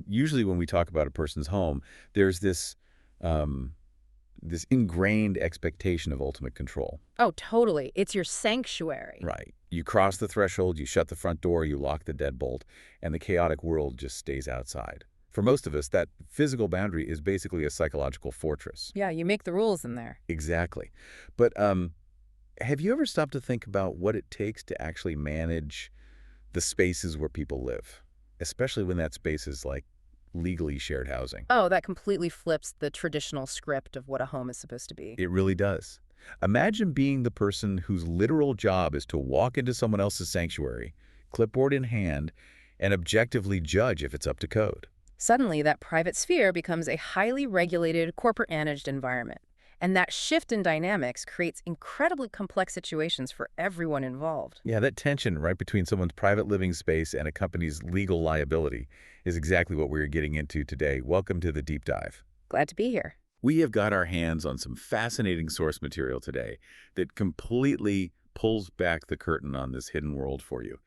Usually when we talk about a person's home, there's um, this ingrained expectation of ultimate control. Oh, totally. It's your sanctuary. Right. You cross the threshold, you shut the front door, you lock the deadbolt, and the chaotic world just stays outside. For most of us, that physical boundary is basically a psychological fortress. Yeah, you make the rules in there. Exactly. But have you ever stopped to think about what it takes to actually manage the spaces where people live, especially when that space is like legally shared housing? Oh, that completely flips the traditional script of what a home is supposed to be. It really does. Imagine being the person whose literal job is to walk into someone else's sanctuary, clipboard in hand, and objectively judge if it's up to code. Suddenly, that private sphere becomes a highly regulated, corporate-managed environment. And that shift in dynamics creates incredibly complex situations for everyone involved. Yeah, that tension right between someone's private living space and a company's legal liability is exactly what we're getting into today. Welcome to the deep dive. Glad to be here. We have got our hands on some fascinating source material today that completely pulls back the curtain on this hidden world for you.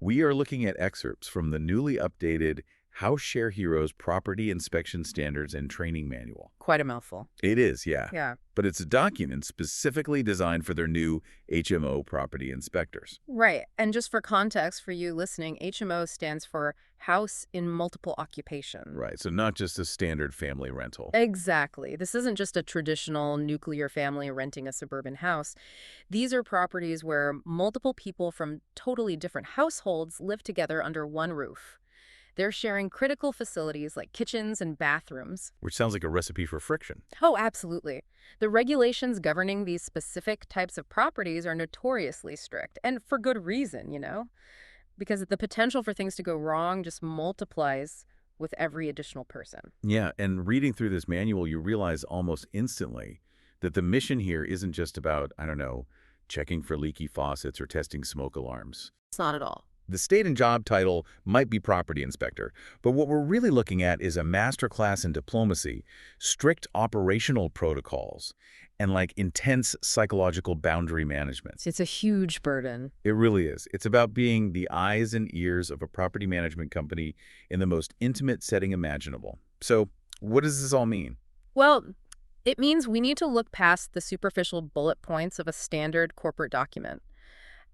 We are looking at excerpts from the newly updated House Share Heroes Property Inspection Standards and Training Manual. Quite a mouthful. It is, yeah. Yeah. But it's a document specifically designed for their new HMO property inspectors. Right. And just for context for you listening, HMO stands for House in Multiple Occupation. Right, so not just a standard family rental. Exactly. This isn't just a traditional nuclear family renting a suburban house. These are properties where multiple people from totally different households live together under one roof. They're sharing critical facilities like kitchens and bathrooms. Which sounds like a recipe for friction. Oh, absolutely. The regulations governing these specific types of properties are notoriously strict, and for good reason, because the potential for things to go wrong just multiplies with every additional person. Yeah, and reading through this manual, you realize almost instantly that the mission here isn't just about, I don't know, checking for leaky faucets or testing smoke alarms. It's not at all. The state and job title might be property inspector, but what we're really looking at is a masterclass in diplomacy, strict operational protocols, and intense psychological boundary management. It's a huge burden. It really is. It's about being the eyes and ears of a property management company in the most intimate setting imaginable. So, what does this all mean? Well, it means we need to look past the superficial bullet points of a standard corporate document.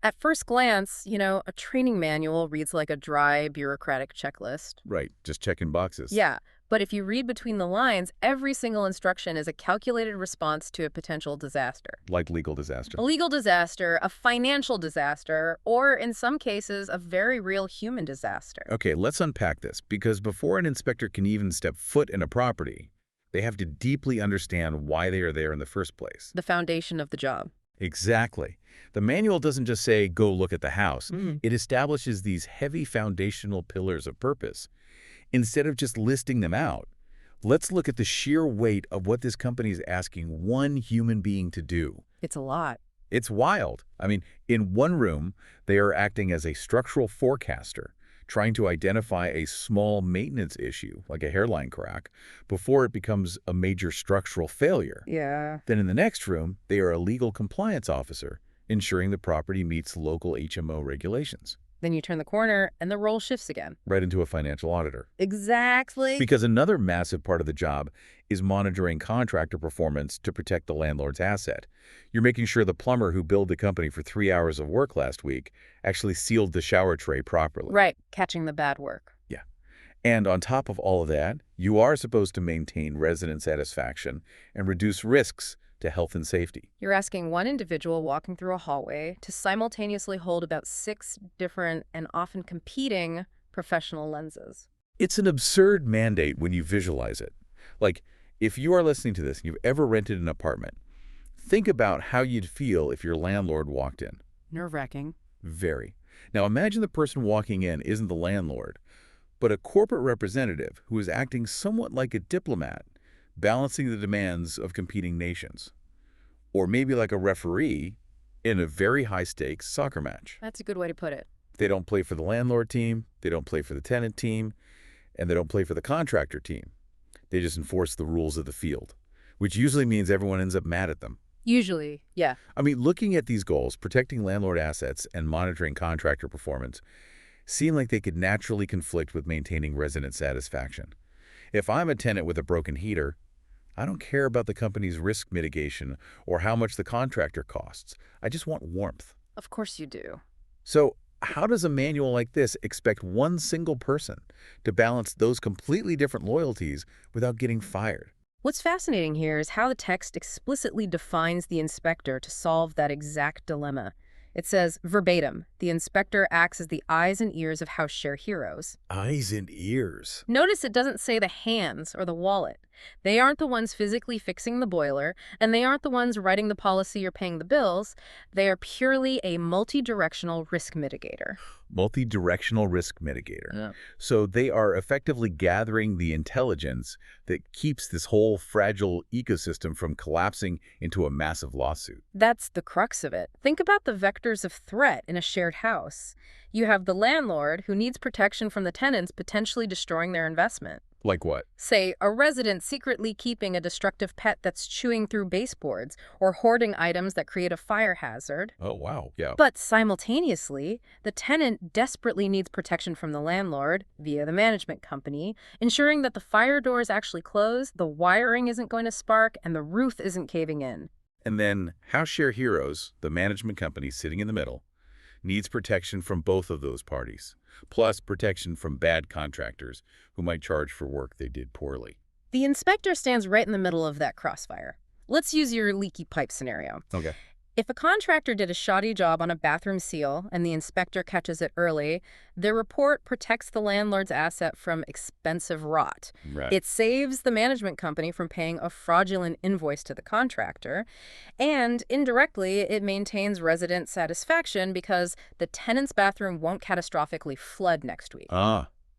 At first glance, a training manual reads like a dry, bureaucratic checklist. Right, just checking boxes. Yeah, but if you read between the lines, every single instruction is a calculated response to a potential disaster. Like legal disaster. A legal disaster, a financial disaster, or in some cases, a very real human disaster. Okay, let's unpack this, because before an inspector can even step foot in a property, they have to deeply understand why they are there in the first place. The foundation of the job. Exactly. The manual doesn't just say, go look at the house. Mm. It establishes these heavy foundational pillars of purpose. Instead of just listing them out, let's look at the sheer weight of what this company is asking one human being to do. It's a lot. It's wild. I mean, in one room, they are acting as a structural forecaster, trying to identify a small maintenance issue, like a hairline crack, before it becomes a major structural failure. Yeah. Then in the next room, they are a legal compliance officer, ensuring the property meets local HMO regulations. Then you turn the corner and the role shifts again. Right into a financial auditor. Exactly. Because another massive part of the job is monitoring contractor performance to protect the landlord's asset. You're making sure the plumber who billed the company for 3 hours of work last week actually sealed the shower tray properly. Right, catching the bad work. Yeah. And on top of all of that, you are supposed to maintain resident satisfaction and reduce risks to health and safety. You're asking one individual walking through a hallway to simultaneously hold about 6 different and often competing professional lenses. It's an absurd mandate when you visualize it. Like, if you are listening to this and you've ever rented an apartment, think about how you'd feel if your landlord walked in. Nerve-wracking. Very. Now imagine the person walking in isn't the landlord, but a corporate representative who is acting somewhat like a diplomat, balancing the demands of competing nations. Or maybe like a referee in a very high-stakes soccer match. That's a good way to put it. They don't play for the landlord team, they don't play for the tenant team, and they don't play for the contractor team. They just enforce the rules of the field, which usually means everyone ends up mad at them. Usually, yeah. I mean, looking at these goals, protecting landlord assets and monitoring contractor performance, seem like they could naturally conflict with maintaining resident satisfaction. If I'm a tenant with a broken heater, I don't care about the company's risk mitigation or how much the contractor costs. I just want warmth. Of course you do. So, how does a manual like this expect one single person to balance those completely different loyalties without getting fired? What's fascinating here is how the text explicitly defines the inspector to solve that exact dilemma. It says, verbatim, the inspector acts as the eyes and ears of house share heroes. Eyes and ears. Notice it doesn't say the hands or the wallet. They aren't the ones physically fixing the boiler, and they aren't the ones writing the policy or paying the bills. They are purely a multi-directional risk mitigator. Multi-directional risk mitigator. Yeah. So they are effectively gathering the intelligence that keeps this whole fragile ecosystem from collapsing into a massive lawsuit. That's the crux of it. Think about the vectors of threat in a shared house. You have the landlord who needs protection from the tenants potentially destroying their investment. Like what? Say, a resident secretly keeping a destructive pet that's chewing through baseboards or hoarding items that create a fire hazard. Oh, wow. Yeah. But simultaneously, the tenant desperately needs protection from the landlord via the management company, ensuring that the fire doors actually close, the wiring isn't going to spark, and the roof isn't caving in. And then House Share Heroes, the management company sitting in the middle, needs protection from both of those parties, plus protection from bad contractors who might charge for work they did poorly. The inspector stands right in the middle of that crossfire. Let's use your leaky pipe scenario. Okay. If a contractor did a shoddy job on a bathroom seal and the inspector catches it early, the report protects the landlord's asset from expensive rot. Right. It saves the management company from paying a fraudulent invoice to the contractor, and indirectly, it maintains resident satisfaction because the tenant's bathroom won't catastrophically flood next week.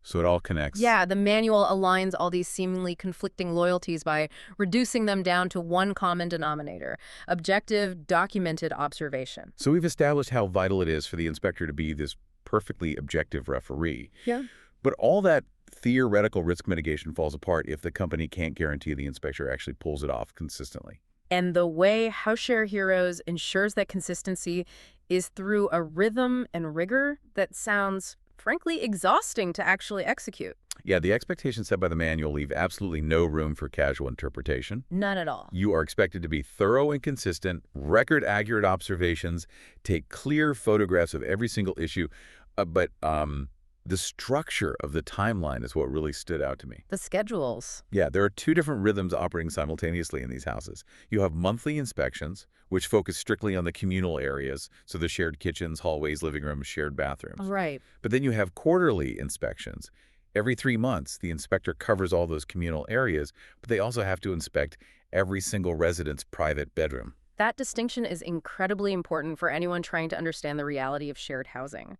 So it all connects. Yeah, the manual aligns all these seemingly conflicting loyalties by reducing them down to one common denominator: objective, documented observation. So we've established how vital it is for the inspector to be this perfectly objective referee. Yeah. But all that theoretical risk mitigation falls apart if the company can't guarantee the inspector actually pulls it off consistently. And the way House Share Heroes ensures that consistency is through a rhythm and rigor that sounds, frankly, exhausting to actually execute. Yeah, the expectations set by the manual leave absolutely no room for casual interpretation. None at all. You are expected to be thorough and consistent, record-accurate observations, take clear photographs of every single issue, but the structure of the timeline is what really stood out to me. The schedules. Yeah, there are two different rhythms operating simultaneously in these houses. You have monthly inspections, which focus strictly on the communal areas, so the shared kitchens, hallways, living rooms, shared bathrooms. Right. But then you have quarterly inspections. Every 3 months, the inspector covers all those communal areas, but they also have to inspect every single resident's private bedroom. That distinction is incredibly important for anyone trying to understand the reality of shared housing.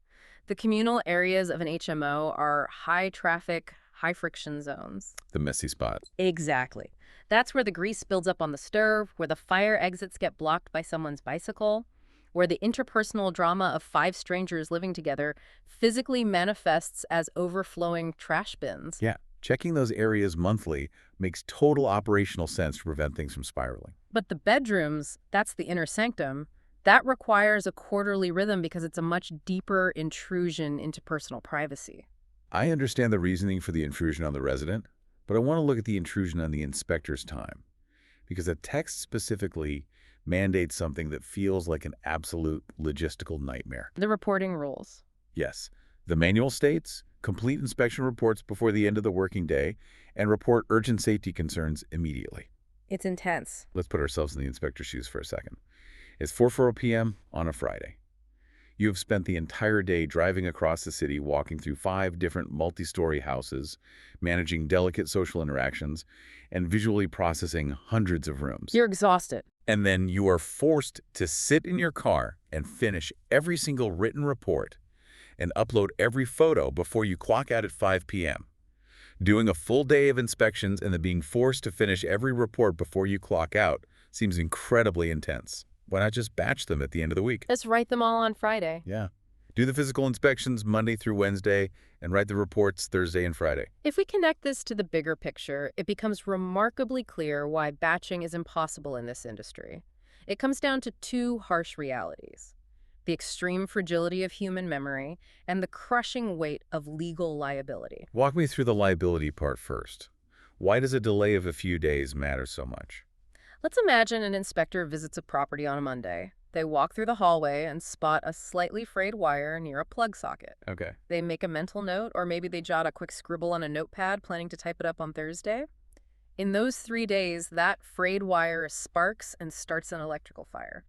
The communal areas of an HMO are high-traffic, high-friction zones. The messy spot. Exactly. That's where the grease builds up on the stove, where the fire exits get blocked by someone's bicycle, where the interpersonal drama of 5 strangers living together physically manifests as overflowing trash bins. Yeah, checking those areas monthly makes total operational sense to prevent things from spiraling. But the bedrooms, that's the inner sanctum, that requires a quarterly rhythm because it's a much deeper intrusion into personal privacy. I understand the reasoning for the intrusion on the resident, but I want to look at the intrusion on the inspector's time, because the text specifically mandates something that feels like an absolute logistical nightmare. The reporting rules. Yes, the manual states complete inspection reports before the end of the working day and report urgent safety concerns immediately. It's intense. Let's put ourselves in the inspector's shoes for a second. It's 4:40 p.m. on a Friday. You have spent the entire day driving across the city, walking through 5 different multi-story houses, managing delicate social interactions, and visually processing hundreds of rooms. You're exhausted. And then you are forced to sit in your car and finish every single written report and upload every photo before you clock out at 5 p.m. Doing a full day of inspections and then being forced to finish every report before you clock out seems incredibly intense. Why not just batch them at the end of the week? Let's write them all on Friday. Yeah. Do the physical inspections Monday through Wednesday and write the reports Thursday and Friday. If we connect this to the bigger picture, it becomes remarkably clear why batching is impossible in this industry. It comes down to 2 harsh realities. the extreme fragility of human memory, and the crushing weight of legal liability. Walk me through the liability part first. Why does a delay of a few days matter so much? Let's imagine an inspector visits a property on a Monday. They walk through the hallway and spot a slightly frayed wire near a plug socket. Okay. They make a mental note, or maybe they jot a quick scribble on a notepad, planning to type it up on Thursday. In those 3 days, that frayed wire sparks and starts an electrical fire.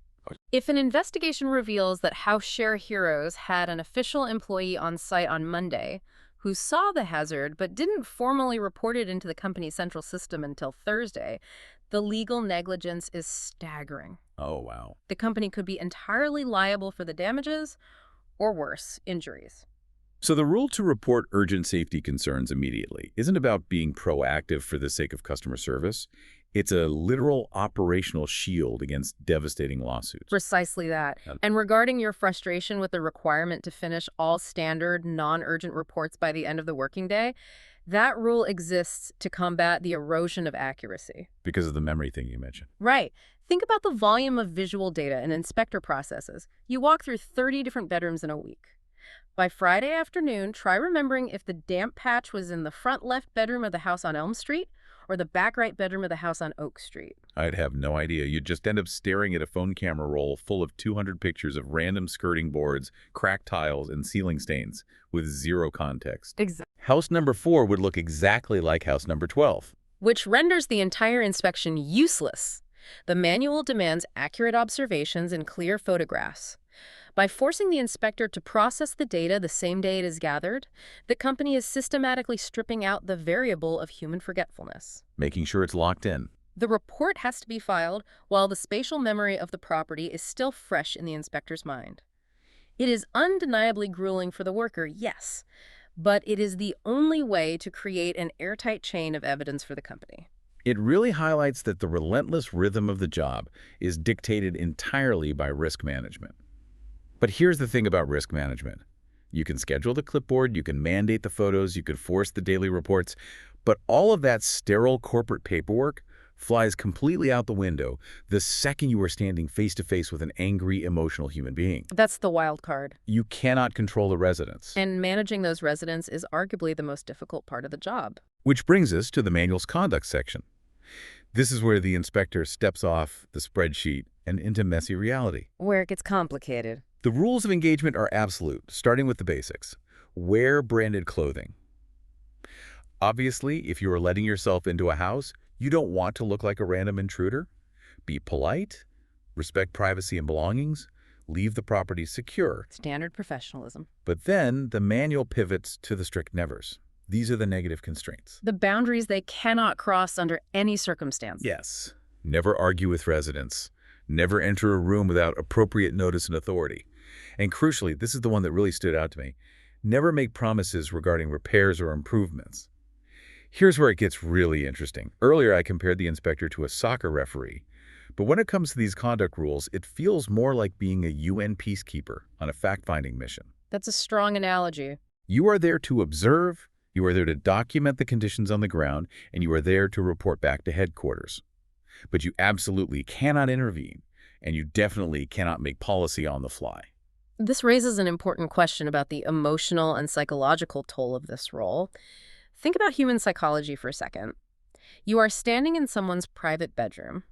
If an investigation reveals that House Share Heroes had an official employee on site on Monday who saw the hazard but didn't formally report it into the company's central system until Thursday, the legal negligence is staggering. Oh, wow. The company could be entirely liable for the damages or worse, injuries. So the rule to report urgent safety concerns immediately isn't about being proactive for the sake of customer service. It's a literal operational shield against devastating lawsuits. Precisely that. Yeah. And regarding your frustration with the requirement to finish all standard, non-urgent reports by the end of the working day, that rule exists to combat the erosion of accuracy. Because of the memory thing you mentioned. Right. Think about the volume of visual data an inspector processes. You walk through 30 different bedrooms in a week. By Friday afternoon, try remembering if the damp patch was in the front left bedroom of the house on Elm Street or the back right bedroom of the house on Oak Street. I'd have no idea. You'd just end up staring at a phone camera roll full of 200 pictures of random skirting boards, cracked tiles, and ceiling stains with zero context. Exactly. House number 4 would look exactly like house number 12. Which renders the entire inspection useless. The manual demands accurate observations and clear photographs. By forcing the inspector to process the data the same day it is gathered, the company is systematically stripping out the variable of human forgetfulness. Making sure it's locked in. The report has to be filed while the spatial memory of the property is still fresh in the inspector's mind. It is undeniably grueling for the worker, yes, but it is the only way to create an airtight chain of evidence for the company. It really highlights that the relentless rhythm of the job is dictated entirely by risk management. But here's the thing about risk management. You can schedule the clipboard, you can mandate the photos, you could force the daily reports, but all of that sterile corporate paperwork flies completely out the window the second you are standing face-to-face with an angry, emotional human being. That's the wild card. You cannot control the residents. And managing those residents is arguably the most difficult part of the job. Which brings us to the manual's conduct section. This is where the inspector steps off the spreadsheet and into messy reality. Where it gets complicated. The rules of engagement are absolute, starting with the basics. Wear branded clothing. Obviously, if you are letting yourself into a house, you don't want to look like a random intruder. Be polite, respect privacy and belongings, leave the property secure. Standard professionalism. But then the manual pivots to the strict nevers. These are the negative constraints. The boundaries they cannot cross under any circumstance. Yes. Never argue with residents. Never enter a room without appropriate notice and authority. And crucially, this is the one that really stood out to me. Never make promises regarding repairs or improvements. Here's where it gets really interesting. Earlier, I compared the inspector to a soccer referee. But when it comes to these conduct rules, it feels more like being a UN peacekeeper on a fact-finding mission. That's a strong analogy. You are there to observe, you are there to document the conditions on the ground, and you are there to report back to headquarters. But you absolutely cannot intervene, and you definitely cannot make policy on the fly. This raises an important question about the emotional and psychological toll of this role. Think about human psychology for a second. You are standing in someone's private bedroom.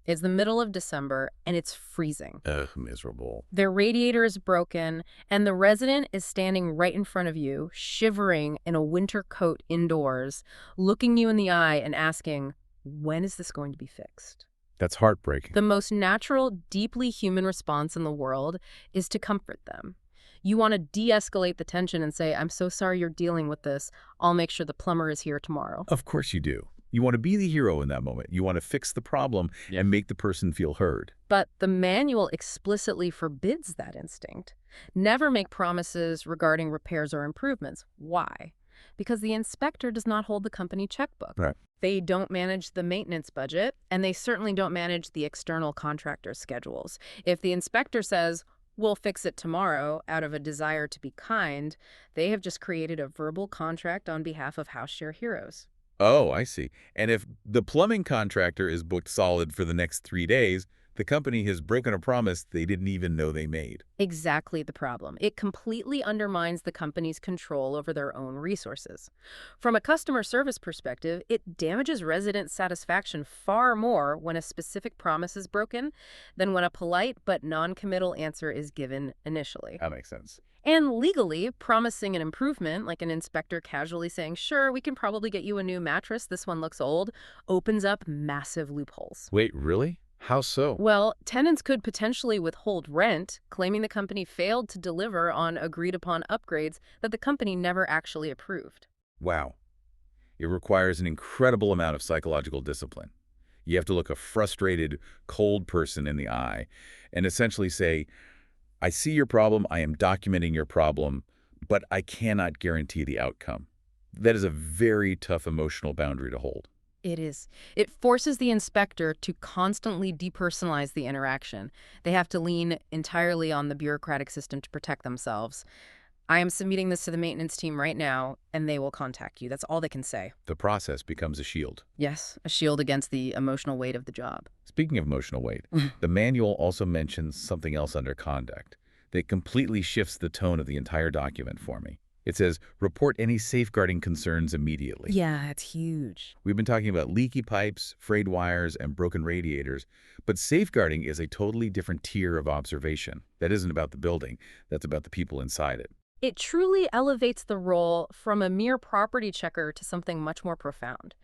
It's the middle of December, and it's freezing. Ugh, miserable. Their radiator is broken, and the resident is standing right in front of you, shivering in a winter coat indoors, looking you in the eye and asking, when is this going to be fixed? That's heartbreaking. The most natural, deeply human response in the world is to comfort them. You want to de-escalate the tension and say, I'm so sorry you're dealing with this. I'll make sure the plumber is here tomorrow. Of course you do. You want to be the hero in that moment. You want to fix the problem and make the person feel heard. But the manual explicitly forbids that instinct. Never make promises regarding repairs or improvements. Why? Because the inspector does not hold the company checkbook. Right. They don't manage the maintenance budget, and they certainly don't manage the external contractor schedules. If the inspector says, we'll fix it tomorrow out of a desire to be kind, they have just created a verbal contract on behalf of House Share Heroes. Oh, I see. And if the plumbing contractor is booked solid for the next 3 days, The company has broken a promise they didn't even know they made. Exactly the problem. It completely undermines the company's control over their own resources. From a customer service perspective, it damages resident satisfaction far more when a specific promise is broken than when a polite but non-committal answer is given initially. That makes sense. And legally, promising an improvement, like an inspector casually saying, sure, we can probably get you a new mattress, this one looks old, opens up massive loopholes. Wait, really? How so? Well, tenants could potentially withhold rent, claiming the company failed to deliver on agreed-upon upgrades that the company never actually approved. Wow. It requires an incredible amount of psychological discipline. You have to look a frustrated, cold person in the eye and essentially say, I see your problem, I am documenting your problem, but I cannot guarantee the outcome. That is a very tough emotional boundary to hold. It is. It forces the inspector to constantly depersonalize the interaction. They have to lean entirely on the bureaucratic system to protect themselves. I am submitting this to the maintenance team right now, and they will contact you. That's all they can say. The process becomes a shield. Yes, a shield against the emotional weight of the job. Speaking of emotional weight, the manual also mentions something else under conduct that completely shifts the tone of the entire document for me. It says, report any safeguarding concerns immediately. Yeah, it's huge. We've been talking about leaky pipes, frayed wires, and broken radiators, but safeguarding is a totally different tier of observation. That isn't about the building, that's about the people inside it. It truly elevates the role from a mere property checker to something much more profound.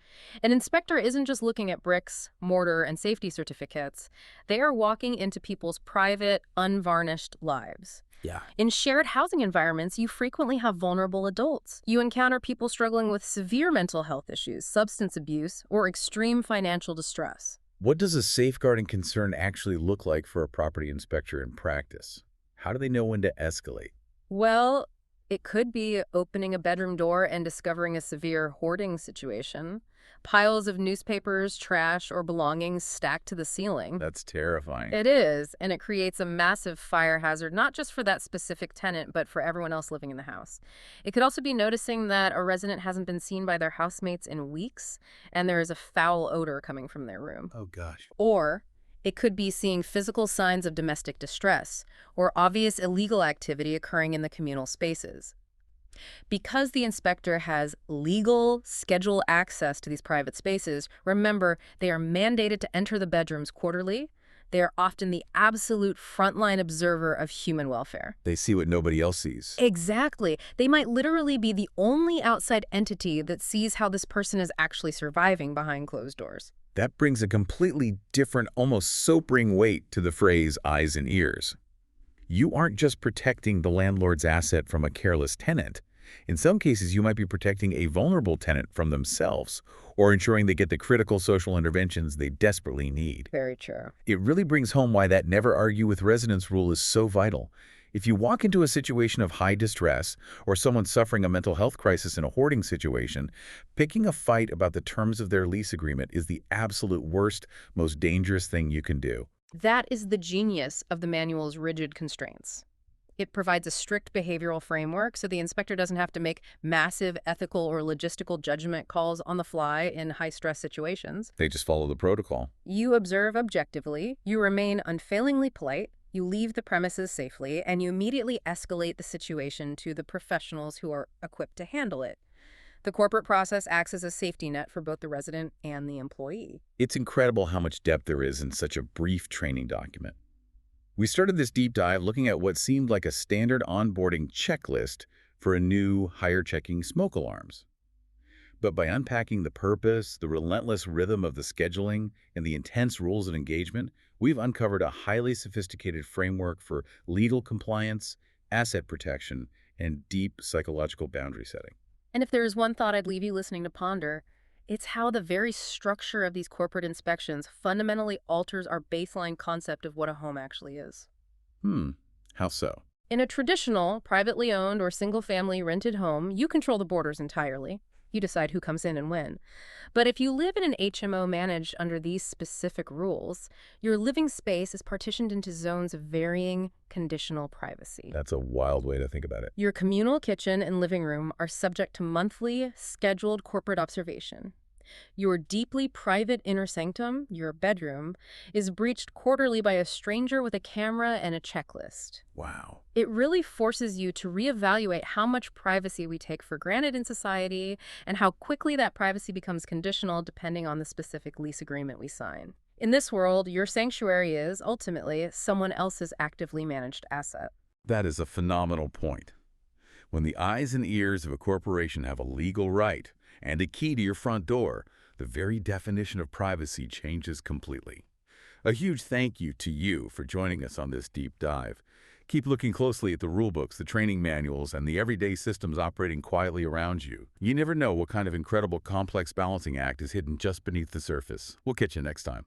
An inspector isn't just looking at bricks, mortar, and safety certificates. They are walking into people's private, unvarnished lives. Yeah. In shared housing environments, you frequently have vulnerable adults. You encounter people struggling with severe mental health issues, substance abuse, or extreme financial distress. What does a safeguarding concern actually look like for a property inspector in practice? How do they know when to escalate? Well, it could be opening a bedroom door and discovering a severe hoarding situation. Piles of newspapers, trash, or belongings stacked to the ceiling. That's terrifying. It is, and it creates a massive fire hazard, not just for that specific tenant, but for everyone else living in the house. It could also be noticing that a resident hasn't been seen by their housemates in weeks, and there is a foul odor coming from their room. Oh, gosh. Or it could be seeing physical signs of domestic distress or obvious illegal activity occurring in the communal spaces. Because the inspector has legal, scheduled access to these private spaces, remember, they are mandated to enter the bedrooms quarterly. They are often the absolute frontline observer of human welfare. They see what nobody else sees. Exactly. They might literally be the only outside entity that sees how this person is actually surviving behind closed doors. That brings a completely different, almost sobering weight to the phrase eyes and ears. You aren't just protecting the landlord's asset from a careless tenant. In some cases, you might be protecting a vulnerable tenant from themselves or ensuring they get the critical social interventions they desperately need. Very true. It really brings home why that never argue with residents rule is so vital. If you walk into a situation of high distress or someone suffering a mental health crisis in a hoarding situation, picking a fight about the terms of their lease agreement is the absolute worst, most dangerous thing you can do. That is the genius of the manual's rigid constraints. It provides a strict behavioral framework so the inspector doesn't have to make massive ethical or logistical judgment calls on the fly in high-stress situations. They just follow the protocol. You observe objectively, you remain unfailingly polite, you leave the premises safely, and you immediately escalate the situation to the professionals who are equipped to handle it. The corporate process acts as a safety net for both the resident and the employee. It's incredible how much depth there is in such a brief training document. We started this deep dive looking at what seemed like a standard onboarding checklist for a new hire-checking smoke alarms. But by unpacking the purpose, the relentless rhythm of the scheduling, and the intense rules of engagement, we've uncovered a highly sophisticated framework for legal compliance, asset protection, and deep psychological boundary setting. And if there is one thought I'd leave you listening to ponder, it's how the very structure of these corporate inspections fundamentally alters our baseline concept of what a home actually is. How so? In a traditional, privately owned or single-family rented home, you control the borders entirely. You decide who comes in and when. But if you live in an HMO managed under these specific rules, your living space is partitioned into zones of varying conditional privacy. That's a wild way to think about it. Your communal kitchen and living room are subject to monthly, scheduled corporate observation. Your deeply private inner sanctum, your bedroom, is breached quarterly by a stranger with a camera and a checklist. Wow. It really forces you to reevaluate how much privacy we take for granted in society and how quickly that privacy becomes conditional depending on the specific lease agreement we sign. In this world, your sanctuary is, ultimately, someone else's actively managed asset. That is a phenomenal point. When the eyes and ears of a corporation have a legal right and a key to your front door, the very definition of privacy changes completely. A huge thank you to you for joining us on this deep dive. Keep looking closely at the rulebooks, the training manuals, and the everyday systems operating quietly around you. You never know what kind of incredible complex balancing act is hidden just beneath the surface. We'll catch you next time.